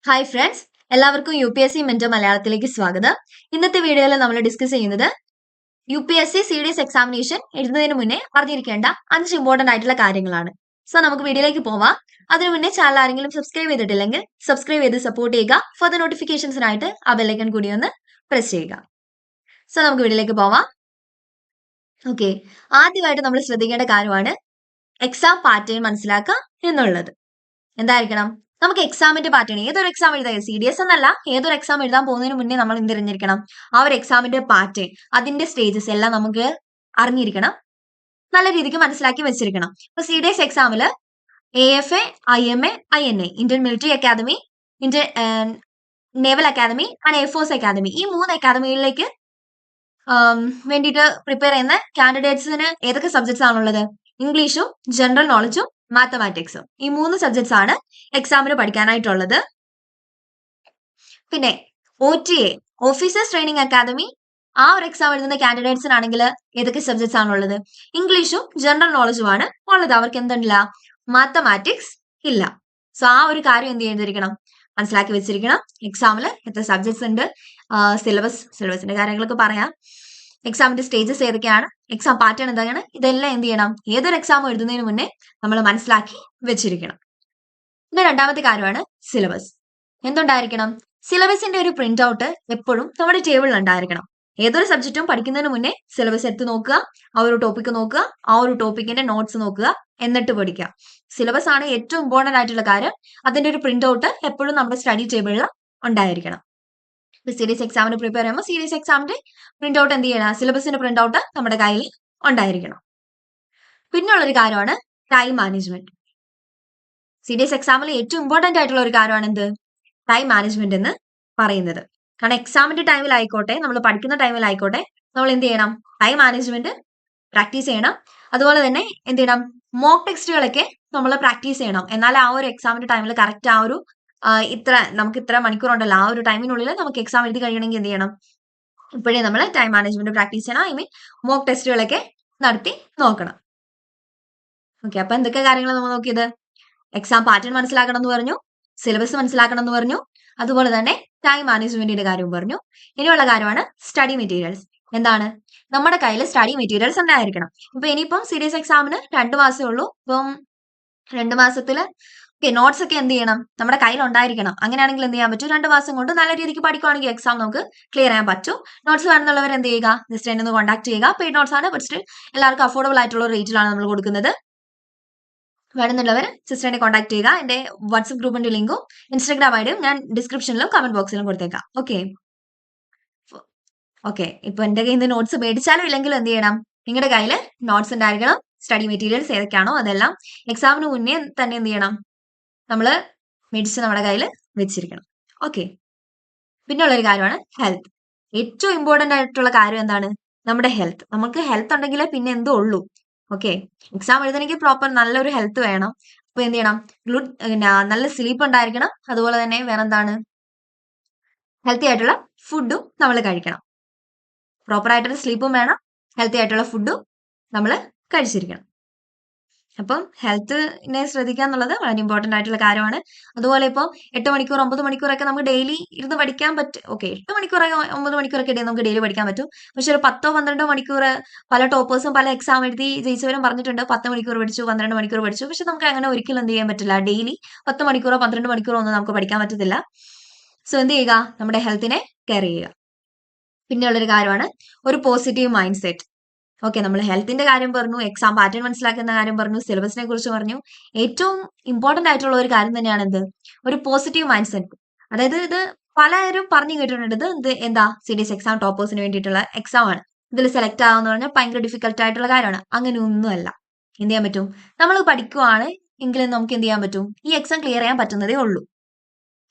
Hi friends, എല്ലാവർക്കും UPSC mentor മലയാളത്തിലേക്ക് സ്വാഗതം. ഇന്നത്തെ വീഡിയോയിൽ നമ്മൾ ഡിസ്കസ് ചെയ്യുന്നത് UPSC CDS എക്സാമിനേഷൻ എഴുതുന്നതിന് മുന്നേ അറിഞ്ഞിരിക്കേണ്ട 5 ഇമ്പോർട്ടന്റ് ആയിട്ടുള്ള കാര്യങ്ങളാണ്. സോ നമുക്ക് വീഡിയോയിലേക്ക് പോവാം. അതിനു മുന്നേ ചാനൽ ആരെങ്കിലും സബ്സ്ക്രൈബ് ചെയ്തിട്ടില്ലെങ്കിൽ സബ്സ്ക്രൈബ് ചെയ്ത് സപ്പോർട്ട് ചെയ്യുക. ഫർദർ നോട്ടിഫിക്കേഷൻസിനായിട്ട് ആ ബെല്ലൈക്കൺ കൂടി ഒന്ന് പ്രസ് ചെയ്യുക. സോ നമുക്ക് വീഡിയോയിലേക്ക് പോവാം. ഓക്കെ, ആദ്യമായിട്ട് നമ്മൾ ശ്രദ്ധിക്കേണ്ട കാര്യമാണ് എക്സാം പാറ്റേൺ മനസ്സിലാക്കുക എന്നുള്ളത്. എന്തായിരിക്കണം? നമുക്ക് എക്സാമിന്റെ പാറ്റേൺ, ഏതൊരു എക്സാം എഴുതാം, CDS എന്നല്ല, ഏതൊരു എക്സാം എഴുതാൻ പോകുന്നതിന് മുന്നേ നമ്മൾ എന്തിരിഞ്ഞിരിക്കണം? ആ ഒരു എക്സാമിന്റെ പാറ്റേൺ, അതിന്റെ സ്റ്റേജസ് എല്ലാം നമുക്ക് അറിഞ്ഞിരിക്കണം, നല്ല രീതിക്ക് മനസ്സിലാക്കി വെച്ചിരിക്കണം. ഇപ്പൊ CDS എക്സാമില് AFA, IMA, INA, Indian military academy, Indian naval academy and air force academy, ഈ 3 അക്കാദമികളിലേക്ക് വേണ്ടിയിട്ട് പ്രിപ്പയർ ചെയ്യുന്ന കാൻഡിഡേറ്റ്സിന് ഏതൊക്കെ സബ്ജക്ട്സ് ആണുള്ളത്? ഇംഗ്ലീഷും ജനറൽ നോളജും മാത്തമാറ്റിക്സും, ഈ 3 സബ്ജക്ട്സ് ആണ് എക്സാമിന് പഠിക്കാനായിട്ടുള്ളത്. പിന്നെ OTA, ഓഫീസേഴ്സ് ട്രെയിനിങ് അക്കാദമി, ആ ഒരു എക്സാം എഴുതുന്ന കാൻഡിഡേറ്റ്സിനാണെങ്കിൽ ഏതൊക്കെ സബ്ജക്ട്സ് ആണുള്ളത്? ഇംഗ്ലീഷും ജനറൽ നോളജും ആണ് ഉള്ളത്. അവർക്ക് എന്തില്ല? മാത്തമാറ്റിക്സ് ഇല്ല. സോ ആ ഒരു കാര്യം എന്ത് ചെയ്തിരിക്കണം? മനസ്സിലാക്കി വെച്ചിരിക്കണം. എക്സാമിൽ എത്ര സബ്ജക്ട്സ് ഉണ്ട്, സിലബസിന്റെ കാര്യങ്ങളൊക്കെ പറയാം, എക്സാമിന്റെ സ്റ്റേജസ് ഏതൊക്കെയാണ്, എക്സാം പാറ്റേൺ എന്താണ്, ഇതെല്ലാം എന്ത് ചെയ്യണം? ഏതൊരു എക്സാം എഴുതുന്നതിന് മുന്നേ നമ്മൾ മനസ്സിലാക്കി വെച്ചിരിക്കണം. പിന്നെ രണ്ടാമത്തെ കാര്യമാണ് സിലബസ്. എന്തുണ്ടായിരിക്കണം? സിലബസിന്റെ ഒരു പ്രിന്റ് ഔട്ട് എപ്പോഴും നമ്മുടെ ടേബിളിൽ ഉണ്ടായിരിക്കണം. ഏതൊരു സബ്ജക്റ്റും പഠിക്കുന്നതിന് മുന്നേ സിലബസ് എടുത്ത് നോക്കുക, ആ ഒരു ടോപ്പിക് നോക്കുക, ആ ഒരു ടോപ്പിക്കിന്റെ നോട്ട്സ് നോക്കുക, എന്നിട്ട് പഠിക്കുക. സിലബസ് ആണ് ഏറ്റവും ഇമ്പോർട്ടന്റ് ആയിട്ടുള്ള കാര്യം. അതിന്റെ ഒരു പ്രിന്റ് ഔട്ട് എപ്പോഴും നമ്മുടെ സ്റ്റഡി ടേബിളിൽ ഉണ്ടായിരിക്കണം. സീരീസ് എക്സാമിന് പ്രിപ്പയർ ചെയ്യുമ്പോൾ സീരീസ് എക്സാമിന്റെ പ്രിന്റ് ഔട്ട് എന്ത് ചെയ്യണം? സിലബസിന്റെ പ്രിന്റ് ഔട്ട് നമ്മുടെ കയ്യിൽ ഉണ്ടായിരിക്കണം. പിന്നുള്ളൊരു കാര്യമാണ് ടൈം മാനേജ്മെന്റ്. CDS എക്സാമിൽ ഏറ്റവും ഇമ്പോർട്ടന്റ് ആയിട്ടുള്ള ഒരു കാര്യമാണ് എന്ത്? ടൈം മാനേജ്മെന്റ് എന്ന് പറയുന്നത്. കാരണം എക്സാമിന്റെ ടൈമിലായിക്കോട്ടെ, നമ്മൾ പഠിക്കുന്ന ടൈമിലായിക്കോട്ടെ, നമ്മൾ എന്ത് ചെയ്യണം? ടൈം മാനേജ്മെന്റ് പ്രാക്ടീസ് ചെയ്യണം. അതുപോലെ തന്നെ എന്ത് ചെയ്യണം? മോക്ക് ടെക്സ്റ്റുകളൊക്കെ നമ്മൾ പ്രാക്ടീസ് ചെയ്യണം. എന്നാൽ ആ ഒരു എക്സാമിന്റെ ടൈമിൽ കറക്റ്റ് ആ ഒരു നമുക്ക് ഇത്ര മണിക്കൂറുണ്ടല്ലോ, ആ ഒരു ടൈമിനുള്ളിൽ നമുക്ക് എക്സാം എഴുതി കഴിയണമെങ്കിൽ എന്ത് ചെയ്യണം? ഇപ്പോഴേ നമ്മൾ ടൈം മാനേജ്മെന്റ് പ്രാക്ടീസ് ചെയ്യണം. ഐ മീൻ മോക്ക് ടെസ്റ്റുകളൊക്കെ നടത്തി നോക്കണം. ഓക്കെ, അപ്പൊ എന്തൊക്കെ കാര്യങ്ങൾ നമ്മൾ നോക്കിയത്? എക്സാം പാറ്റേൺ മനസ്സിലാക്കണം എന്ന് പറഞ്ഞു, സിലബസ് മനസ്സിലാക്കണം എന്ന് പറഞ്ഞു, അതുപോലെ തന്നെ ടൈം മാനേജ്മെന്റിന്റെ കാര്യവും പറഞ്ഞു. ഇനിയുള്ള കാര്യമാണ് സ്റ്റഡി മെറ്റീരിയൽസ്. എന്താണ്? നമ്മുടെ കയ്യിൽ സ്റ്റഡി മെറ്റീരിയൽസ് ഉണ്ടായിരിക്കണം. ഇപ്പൊ ഇനിയിപ്പം സീരീസ് എക്സാമിന് 2 മാസമേ ഉള്ളൂ. ഇപ്പം 2 മാസത്തില് നോട്ട്സ് ഒക്കെ എന്ത് ചെയ്യണം? നമ്മുടെ കയ്യിൽ ഉണ്ടായിരിക്കണം. അങ്ങനെയാണെങ്കിൽ എന്ത് ചെയ്യാൻ പറ്റും? 2 മാസം കൊണ്ട് നല്ല രീതിക്ക് പഠിക്കുകയാണെങ്കിൽ എക്സാം നമുക്ക് ക്ലിയർ ചെയ്യാൻ പറ്റും. നോട്ട്സ് വേണമെന്നുള്ളവർ എന്ത് ചെയ്യുക? ജസ്റ്റ് എന്നെ ഒന്ന് കോൺടാക്ട് ചെയ്യുക. പെയ്ഡ് നോട്ട്സ് ആണ്, ബട്ട് സ്റ്റിൽ എല്ലാവർക്കും അഫോർഡബിൾ ആയിട്ടുള്ള റേറ്റിലാണ് നമ്മൾ കൊടുക്കുന്നത്. വേണമെന്നുള്ളവർ സിസ്റ്ററിനെ കോൺടാക്ട് ചെയ്യുക. എന്റെ വാട്സ്ആപ്പ് ഗ്രൂപ്പിന്റെ ലിങ്കും ഇൻസ്റ്റാഗ്രാം ഐഡിയും ഞാൻ ഡിസ്ക്രിപ്ഷനിലും കമന്റ് ബോക്സിലും കൊടുത്തേക്കാം. ഓക്കെ, ഇപ്പൊ എന്റെ കയ്യിൽ നിന്ന് നോട്ട്സ് മേടിച്ചാലും ഇല്ലെങ്കിലും എന്ത് ചെയ്യണം? നിങ്ങളുടെ കയ്യിൽ നോട്ട്സ് ഉണ്ടായിരിക്കണം. സ്റ്റഡി മെറ്റീരിയൽസ് ഏതൊക്കെയാണോ അതെല്ലാം എക്സാമിന് മുന്നേ തന്നെ എന്ത് ചെയ്യണം? നമ്മള് മേടിച്ച് നമ്മുടെ കയ്യിൽ വെച്ചിരിക്കണം. ഓക്കെ, പിന്നെ ഉള്ളൊരു കാര്യമാണ് ഹെൽത്ത്. ഏറ്റവും ഇമ്പോർട്ടന്റ് ആയിട്ടുള്ള കാര്യം എന്താണ്? നമ്മുടെ ഹെൽത്ത്. നമുക്ക് ഹെൽത്ത് ഉണ്ടെങ്കിലേ പിന്നെ എന്തോ ഉള്ളൂ. ഓക്കെ, എക്സാം എഴുതണമെങ്കിൽ പ്രോപ്പർ നല്ലൊരു ഹെൽത്ത് വേണം. അപ്പൊ എന്ത് ചെയ്യണം? നല്ല സ്ലീപ്പ് ഉണ്ടായിരിക്കണം. അതുപോലെ തന്നെ വേറെ എന്താണ്? ഹെൽത്തി ആയിട്ടുള്ള ഫുഡും നമ്മൾ കഴിക്കണം. പ്രോപ്പർ ആയിട്ടുള്ള സ്ലീപ്പും വേണം, ഹെൽത്തി ആയിട്ടുള്ള ഫുഡും നമ്മൾ കഴിച്ചിരിക്കണം. അപ്പം ഹെൽത്തിനെ ശ്രദ്ധിക്കുക എന്നുള്ളത് വളരെ ഇമ്പോർട്ടന്റ് ആയിട്ടുള്ള കാര്യമാണ്. അതുപോലെ ഇപ്പോൾ 8 മണിക്കൂർ 9 മണിക്കൂറൊക്കെ നമുക്ക് ഡെയിലി ഇരുന്ന് പഠിക്കാൻ പറ്റും. ഓക്കെ, 8 മണിക്കൂർ 9 മണിക്കൂറൊക്കെ നമുക്ക് ഡെയിലി പഠിക്കാൻ പറ്റും. പക്ഷെ ഒരു 10-12 മണിക്കൂർ പല ടോപ്പേഴ്സും പല എക്സാം എഴുതി ജയിച്ചവരും പറഞ്ഞിട്ടുണ്ട് 10 മണിക്കൂർ പഠിച്ചു, 12 മണിക്കൂർ പഠിച്ചു. പക്ഷെ നമുക്ക് അങ്ങനെ ഒരിക്കലും എന്ത് ചെയ്യാൻ പറ്റില്ല. ഡെയിലി 10 മണിക്കൂറോ 12 മണിക്കൂറോ ഒന്നും നമുക്ക് പഠിക്കാൻ പറ്റത്തില്ല. സോ എന്ത് ചെയ്യുക? നമ്മുടെ ഹെൽത്തിനെ കെയർ ചെയ്യുക. പിന്നെയുള്ളൊരു കാര്യമാണ് ഒരു പോസിറ്റീവ് മൈൻഡ് സെറ്റ്. ഓക്കെ, നമ്മൾ ഹെൽത്തിന്റെ കാര്യം പറഞ്ഞു, എക്സാം പാറ്റേൺ മനസ്സിലാക്കുന്ന കാര്യം പറഞ്ഞു, സിലബസിനെ കുറിച്ച് പറഞ്ഞു. ഏറ്റവും ഇമ്പോർട്ടന്റ് ആയിട്ടുള്ള ഒരു കാര്യം തന്നെയാണ് എന്ത്? ഒരു പോസിറ്റീവ് മൈൻഡ് സെറ്റ്. അതായത് ഇത് പലരും പറഞ്ഞു കേട്ടിട്ടുണ്ട്, ഇത് എന്താ CDS എക്സാം ടോപ്പേഴ്സിന് വേണ്ടിയിട്ടുള്ള എക്സാം ആണ്, ഇതിൽ സെലക്ട് ആവാന്ന് പറഞ്ഞാൽ ഭയങ്കര ഡിഫിക്കൽട്ട് ആയിട്ടുള്ള കാര്യമാണ്. അങ്ങനെയൊന്നുമല്ല. എന്ത് ചെയ്യാൻ പറ്റും? നമ്മൾ പഠിക്കുവാണ് എങ്കിലും നമുക്ക് എന്ത് ചെയ്യാൻ പറ്റും? ഈ എക്സാം ക്ലിയർ ചെയ്യാൻ പറ്റുന്നതേ ഉള്ളൂ.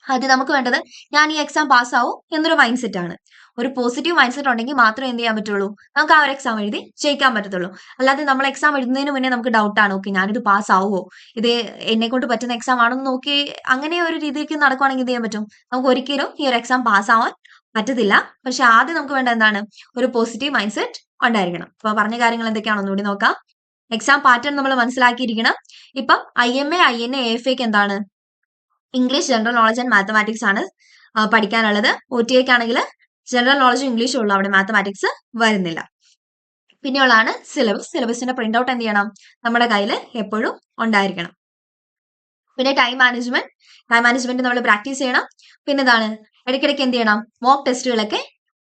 അത് നമുക്ക് വേണ്ടത് ഞാൻ ഈ എക്സാം പാസ്സാവും എന്നൊരു മൈൻഡ് സെറ്റ് ആണ്. ഒരു പോസിറ്റീവ് മൈൻഡ് സെറ്റ് ഉണ്ടെങ്കിൽ മാത്രമേ എന്ത് ചെയ്യാൻ പറ്റുള്ളൂ? നമുക്ക് ആ ഒരു എക്സാം എഴുതി ജയിക്കാൻ പറ്റത്തുള്ളൂ. അല്ലാതെ നമ്മൾ എക്സാം എഴുതുന്നതിന് മുന്നേ നമുക്ക് ഡൗട്ടാണ്, ഓക്കെ ഞാനിത് പാസ്സാവുമോ, ഇത് എന്നെ കൊണ്ട് പറ്റുന്ന എക്സാം ആണെന്ന് നോക്കി അങ്ങനെ ഒരു രീതിക്ക് നടക്കുവാണെങ്കിൽ എന്ത് ചെയ്യാൻ പറ്റും? നമുക്ക് ഒരിക്കലും ഈ ഒരു എക്സാം പാസ്സാവാൻ പറ്റത്തില്ല. പക്ഷെ ആദ്യം നമുക്ക് വേണ്ട എന്താണ്? ഒരു പോസിറ്റീവ് മൈൻഡ് സെറ്റ് ഉണ്ടായിരിക്കണം. അപ്പൊ പറഞ്ഞ കാര്യങ്ങൾ എന്തൊക്കെയാണെന്ന് കൂടി നോക്കാം. എക്സാം പാറ്റേൺ നമ്മൾ മനസ്സിലാക്കിയിരിക്കണം. ഇപ്പം IMA, INA, AFA എന്താണ്? English, general knowledge and mathematics ആണ് പഠിക്കാനുള്ളത്. OTA ആണെങ്കിൽ ജനറൽ നോളജും ഇംഗ്ലീഷും ഉള്ളു, അവിടെ മാത്തമാറ്റിക്സ് വരുന്നില്ല. പിന്നെയുള്ളതാണ് സിലബസ്. സിലബസിന്റെ പ്രിന്റ് ഔട്ട് എന്ത് ചെയ്യണം? നമ്മുടെ കയ്യിൽ എപ്പോഴും ഉണ്ടായിരിക്കണം. പിന്നെ ടൈം മാനേജ്മെന്റ് നമ്മൾ പ്രാക്ടീസ് ചെയ്യണം. പിന്നെ എന്താണ്, ഇടയ്ക്കിടയ്ക്ക് എന്ത് ചെയ്യണം? മോക്ക് ടെസ്റ്റുകളൊക്കെ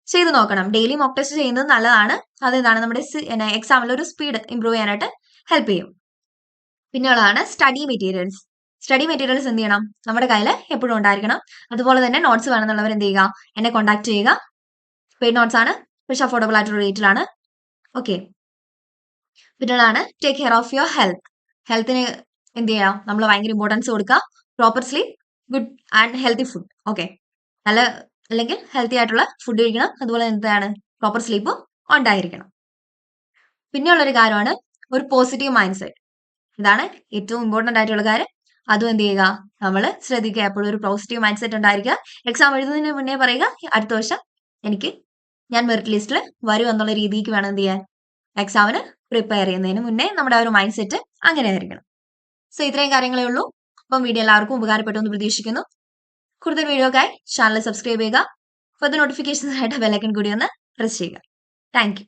ചെയ്ത് നോക്കണം. ഡെയിലി മോക്ക് ടെസ്റ്റ് ചെയ്യുന്നത് നല്ലതാണ്. അതെന്താണ്, നമ്മുടെ എക്സാമിൽ ഒരു സ്പീഡ് ഇംപ്രൂവ് ചെയ്യാനായിട്ട് ഹെൽപ്പ് ചെയ്യും. പിന്നെയുള്ളതാണ് സ്റ്റഡി മെറ്റീരിയൽസ്. സ്റ്റഡി മെറ്റീരിയൽസ് എന്ത് ചെയ്യണം? നമ്മുടെ കയ്യിൽ എപ്പോഴും ഉണ്ടായിരിക്കണം. അതുപോലെ തന്നെ നോട്ട്സ് വേണമെന്നുള്ളവർ എന്ത് ചെയ്യുക? എന്നെ കോൺടാക്ട് ചെയ്യുക. പെയ്ഡ് നോട്ട്സ് ആണ്, പക്ഷെ അഫോർഡബിൾ ആയിട്ടുള്ള റേറ്റിലാണ്. ഓക്കെ. പിന്നെയുള്ളതാണ് take care of your health. ഹെൽത്തിന് എന്ത് ചെയ്യാം? നമ്മൾ ഭയങ്കര ഇമ്പോർട്ടൻസ് കൊടുക്കുക. Proper sleep, good and healthy food. Okay, നല്ല അല്ലെങ്കിൽ ഹെൽത്തി ആയിട്ടുള്ള ഫുഡ് കഴിക്കണം. അതുപോലെ എന്താണ്, പ്രോപ്പർ സ്ലീപ്പും ഉണ്ടായിരിക്കണം. പിന്നെയുള്ളൊരു കാര്യമാണ് ഒരു പോസിറ്റീവ് മൈൻഡ് സെറ്റ്. ഇതാണ് ഏറ്റവും ഇമ്പോർട്ടന്റ് ആയിട്ടുള്ള കാര്യം. അതും എന്ത് ചെയ്യുക? നമ്മൾ ശ്രദ്ധിക്കുക. എപ്പോഴും ഒരു പോസിറ്റീവ് മൈൻഡ് സെറ്റ് ഉണ്ടായിരിക്കുക. എക്സാം എഴുതുന്നതിന് മുന്നേ പറയുക, അടുത്ത വർഷം ഞാൻ മെറിറ്റ് ലിസ്റ്റിൽ വരും എന്നുള്ള രീതിക്ക് വേണം എന്ത് ചെയ്യാൻ? എക്സാമിന് പ്രിപ്പയർ ചെയ്യുന്നതിന് മുന്നേ നമ്മുടെ ആ ഒരു മൈൻഡ് സെറ്റ് അങ്ങനെ ആയിരിക്കണം. സോ ഇത്രയും കാര്യങ്ങളേ ഉള്ളൂ. അപ്പം വീഡിയോ എല്ലാവർക്കും ഉപകാരപ്പെട്ടു എന്ന് പ്രതീക്ഷിക്കുന്നു. കൂടുതൽ വീഡിയോക്കായി ചാനൽ സബ്സ്ക്രൈബ് ചെയ്യുക. ഫോർ ദ നോട്ടിഫിക്കേഷൻസ് ആയിട്ട് ബെല്ലൈക്കൺ കൂടി ഒന്ന് പ്രസ് ചെയ്യുക. Thank you.